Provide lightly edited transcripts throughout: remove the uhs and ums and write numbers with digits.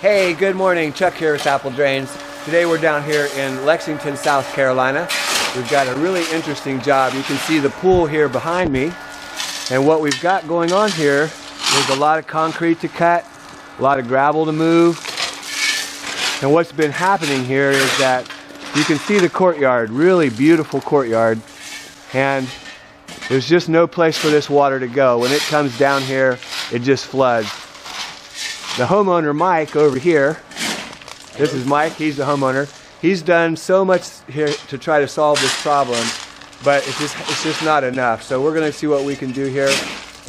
Hey, good morning. Chuck here with Apple Drains. Today we're down here in Lexington, South Carolina. We've got a really interesting job. You can see the pool here behind me. And what we've got going on here is a lot of concrete to cut, a lot of gravel to move. And what's been happening here is that you can see the courtyard, really beautiful courtyard. And there's just no place for this water to go. When it comes down here, it just floods. The homeowner, Mike, over here, this is Mike, he's the homeowner. He's done so much here to try to solve this problem, but it's just not enough. So we're going to see what we can do here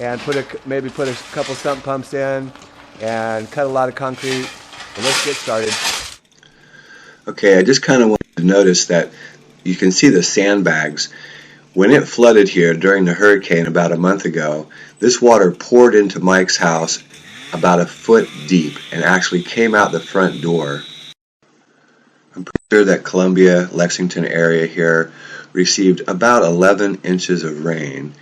and maybe put a couple sump pumps in and cut a lot of concrete. And let's get started. Okay, I just kind of wanted to notice that you can see the sandbags. When it flooded here during the hurricane about a month ago, this water poured into Mike's house about a foot deep and actually came out the front door. I'm pretty sure that Columbia, Lexington area here received about 11 inches of rain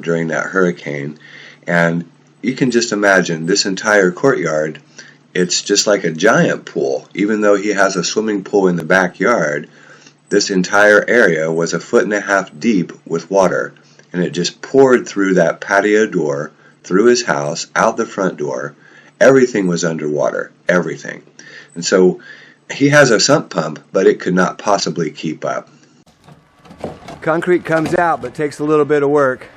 during that hurricane. And you can just imagine this entire courtyard, it's just like a giant pool. Even though he has a swimming pool in the backyard, this entire area was a foot and a half deep with water. And it just poured through that patio door, through his house, out the front door. Everything was underwater, everything. And so he has a sump pump, but it could not possibly keep up. Concrete comes out, but takes a little bit of work.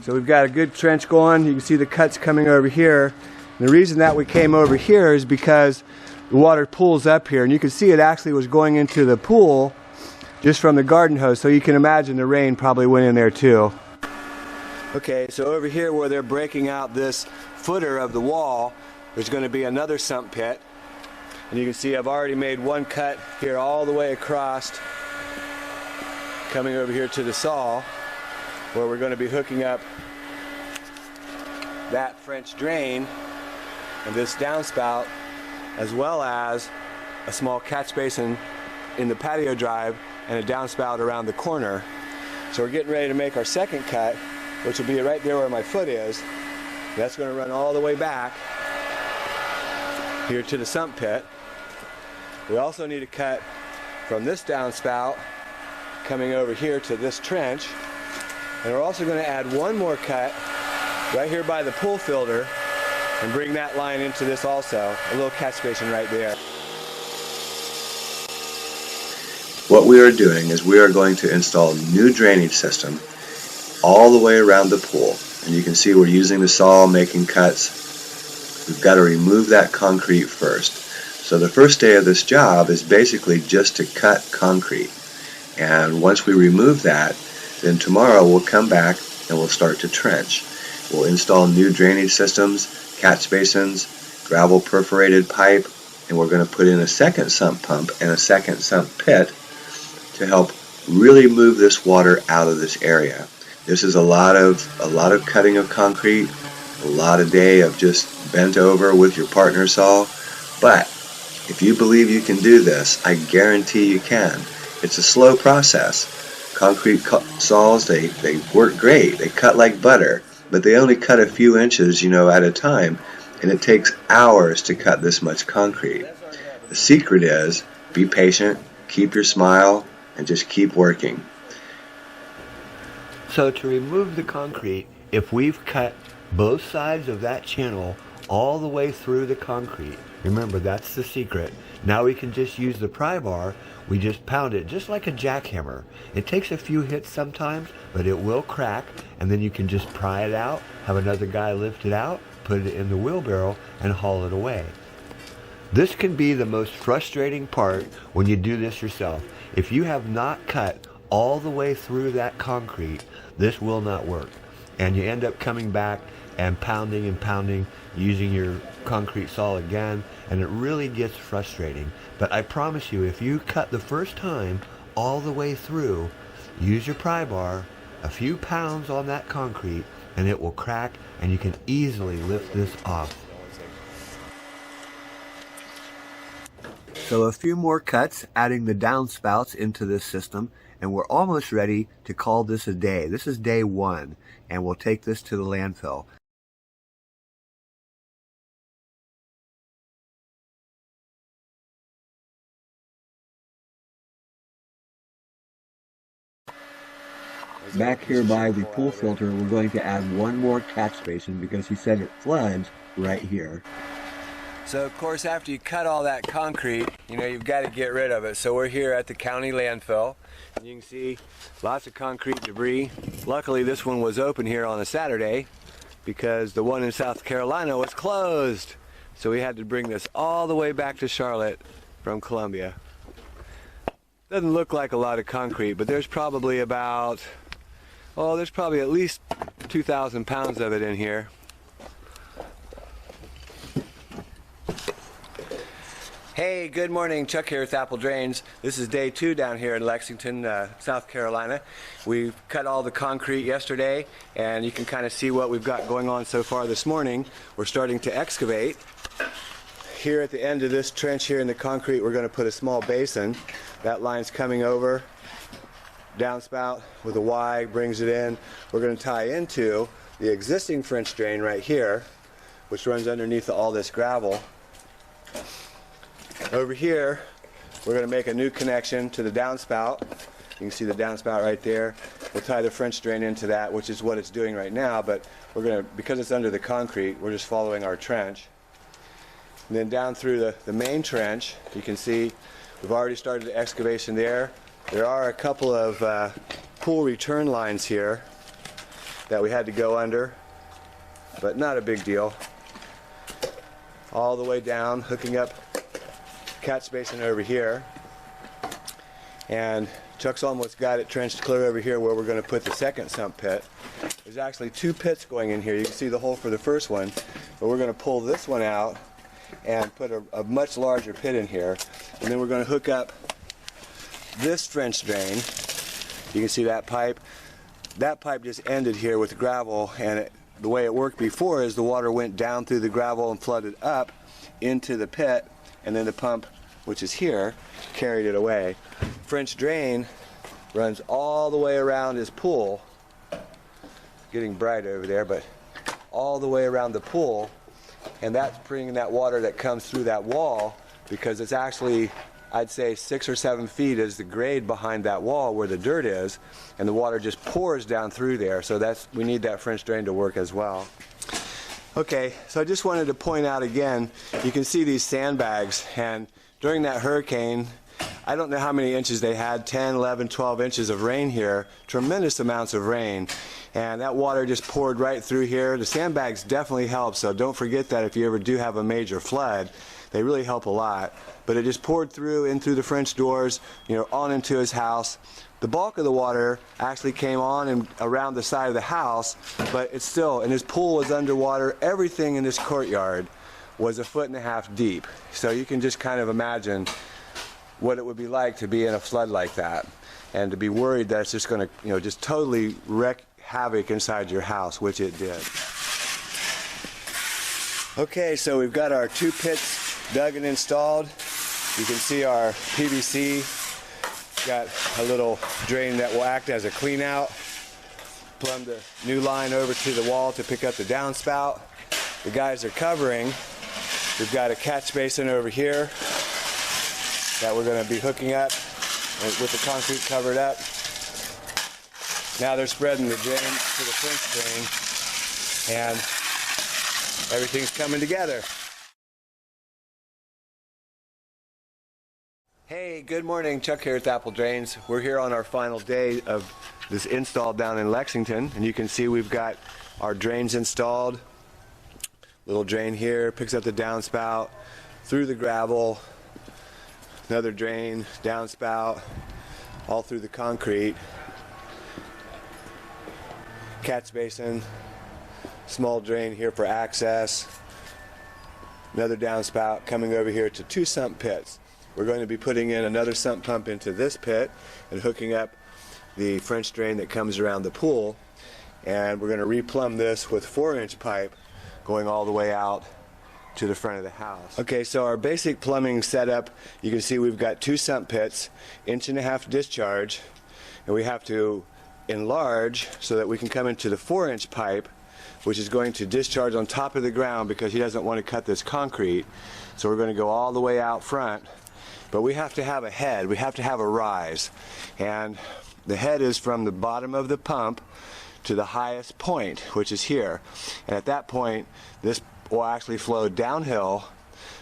So we've got a good trench going. You can see the cuts coming over here. And the reason that we came over here is because the water pools up here. And you can see it actually was going into the pool just from the garden hose. So you can imagine the rain probably went in there too. Okay, so over here where they're breaking out this footer of the wall, there's going to be another sump pit. And you can see I've already made one cut here all the way across, coming over here to the saw, where we're going to be hooking up that French drain and this downspout, as well as a small catch basin in the patio drive and a downspout around the corner. So we're getting ready to make our second cut, which will be right there where my foot is. That's going to run all the way back here to the sump pit. We also need to cut from this downspout coming over here to this trench. And we're also going to add one more cut right here by the pool filter and bring that line into this also. A little catch basin right there. What we are doing is we are going to install a new drainage system all the way around the pool. And you can see we're using the saw, making cuts. We've got to remove that concrete first. So the first day of this job is basically just to cut concrete. And once we remove that, then tomorrow we'll come back and we'll start to trench. We'll install new drainage systems, catch basins, gravel perforated pipe, and we're going to put in a second sump pump and a second sump pit to help really move this water out of this area. This is a lot of cutting of concrete, a lot of day of just bent over with your partner saw. But if you believe you can do this, I guarantee you can. It's a slow process. Concrete saws, they work great. They cut like butter, but they only cut a few inches, at a time, and it takes hours to cut this much concrete. The secret is be patient, keep your smile, and just keep working. So to remove the concrete, if we've cut both sides of that channel all the way through the concrete, remember that's the secret. Now we can just use the pry bar. We just pound it just like a jackhammer. It takes a few hits sometimes, but it will crack, and then you can just pry it out, have another guy lift it out, put it in the wheelbarrow, and haul it away. This can be the most frustrating part when you do this yourself. If you have not cut all the way through that concrete, this will not work. And you end up coming back and pounding, using your concrete saw again, and it really gets frustrating. But I promise you, if you cut the first time all the way through, use your pry bar, a few pounds on that concrete, and it will crack, and you can easily lift this off. So a few more cuts, adding the downspouts into this system, and we're almost ready to call this a day. This is day one, and we'll take this to the landfill. back here by the pool filter, we're going to add one more catch basin because he said it floods right here. So of course, after you cut all that concrete, you've got to get rid of it. So we're here at the county landfill, and you can see lots of concrete debris. Luckily, this one was open here on a Saturday because the one in South Carolina was closed. So we had to bring this all the way back to Charlotte from Columbia. Doesn't look like a lot of concrete, but there's probably about, there's probably at least 2,000 pounds of it in here. Hey, good morning. Chuck here with Apple Drains. This is day 2 down here in Lexington, South Carolina. We've cut all the concrete yesterday, and you can kind of see what we've got going on so far this morning. We're starting to excavate. Here at the end of this trench here in the concrete, we're going to put a small basin. That line's coming over, downspout with a Y brings it in. We're going to tie into the existing French drain right here, which runs underneath all this gravel. Over here, we're going to make a new connection to the downspout. You can see the downspout right there. We'll tie the French drain into that, which is what it's doing right now, but we're going to, because it's under the concrete, we're just following our trench. And then down through the main trench, you can see we've already started the excavation there. There are a couple of pool return lines here that we had to go under, but not a big deal. All the way down, hooking up catch basin over here. And Chuck's almost got it trenched clear over here where we're going to put the second sump pit. There's actually 2 pits going in here. You can see the hole for the first one, but we're going to pull this one out and put a much larger pit in here, and then we're going to hook up this French drain. You can see that pipe. That pipe just ended here with gravel, and the way it worked before is the water went down through the gravel and flooded up into the pit, and then the pump, which is here, carried it away. French drain runs all the way around his pool. Getting bright over there, but all the way around the pool. And that's bringing that water that comes through that wall, because it's actually, I'd say 6 or 7 feet is the grade behind that wall where the dirt is, and the water just pours down through there. So we need that French drain to work as well. Okay, so I just wanted to point out again, you can see these sandbags, and during that hurricane, I don't know how many inches they had, 10, 11, 12 inches of rain here, tremendous amounts of rain. And that water just poured right through here. The sandbags definitely help, so don't forget that if you ever do have a major flood. They really help a lot. But it just poured through, in through the French doors, on into his house. The bulk of the water actually came on and around the side of the house, but it's still, and his pool was underwater. Everything in this courtyard was 1.5 feet deep. So you can just kind of imagine what it would be like to be in a flood like that, and to be worried that it's just going to, just totally wreak havoc inside your house, which it did. Okay, so we've got our 2 pits dug and installed. You can see our PVC got a little drain that will act as a clean out. Plumbed the new line over to the wall to pick up the downspout. The guys are covering. We've got a catch basin over here that we're going to be hooking up with the concrete covered up. Now they're spreading the drain to the French drain, and everything's coming together. Hey, good morning. Chuck here with Apple Drains. We're here on our final day of this install down in Lexington, and you can see we've got our drains installed. Little drain here, picks up the downspout through the gravel. Another drain, downspout, all through the concrete. Catch basin, small drain here for access. Another downspout coming over here to 2 sump pits. We're going to be putting in another sump pump into this pit and hooking up the French drain that comes around the pool. And we're going to replumb this with 4-inch pipe going all the way out to the front of the house. Okay, so our basic plumbing setup, you can see we've got 2 sump pits, 1.5 inch discharge, and we have to enlarge so that we can come into the 4-inch pipe, which is going to discharge on top of the ground because he doesn't want to cut this concrete. So we're going to go all the way out front, but we have to have a head, we have to have a rise. And the head is from the bottom of the pump to the highest point, which is here. And at that point, this will actually flow downhill.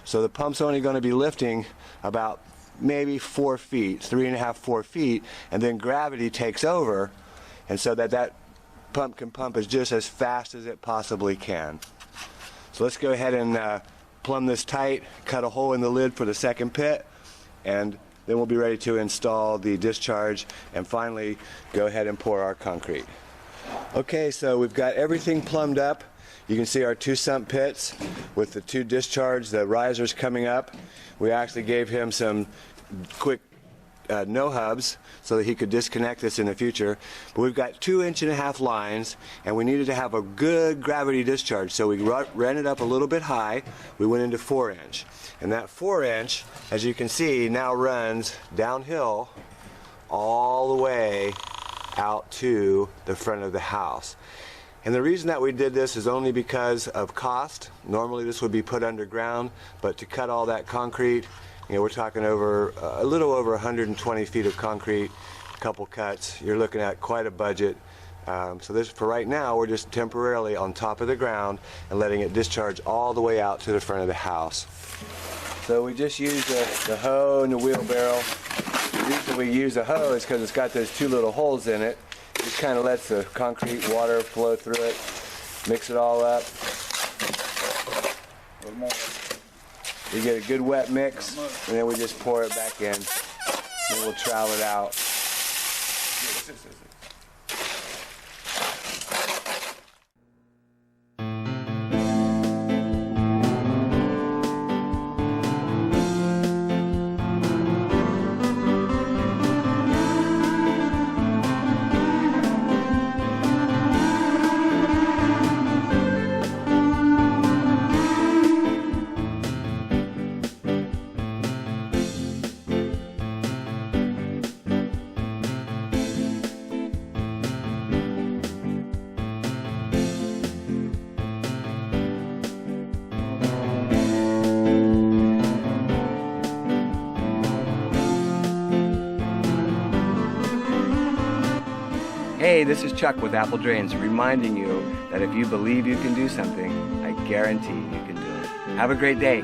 So the pump's only going to be lifting about maybe 4 feet, 3.5, 4 feet, and then gravity takes over, and so that pump can pump just as fast as it possibly can. So let's go ahead and plumb this tight, cut a hole in the lid for the second pit, and then we'll be ready to install the discharge and finally go ahead and pour our concrete. Okay, so we've got everything plumbed up. You can see our 2 sump pits with the 2 discharge, the risers coming up. We actually gave him some quick no hubs so that he could disconnect this in the future. But we've got 2.5 inch lines, and we needed to have a good gravity discharge, so we ran it up a little bit high. We went into 4 inch, and that 4 inch, as you can see, now runs downhill all the way out to the front of the house. And the reason that we did this is only because of cost. Normally this would be put underground, but to cut all that concrete, you know, we're talking over a little over 120 feet of concrete, a couple cuts. You're looking at quite a budget. So this, for right now, we're just temporarily on top of the ground and letting it discharge all the way out to the front of the house. So we just use the hoe and the wheelbarrow. The reason we use a hoe is because it's got those 2 little holes in it. It just kind of lets the concrete water flow through it, mix it all up. You get a good wet mix, and then we just pour it back in, and we'll trowel it out. Hey, this is Chuck with Apple Drains, reminding you that if you believe you can do something, I guarantee you can do it. Have a great day.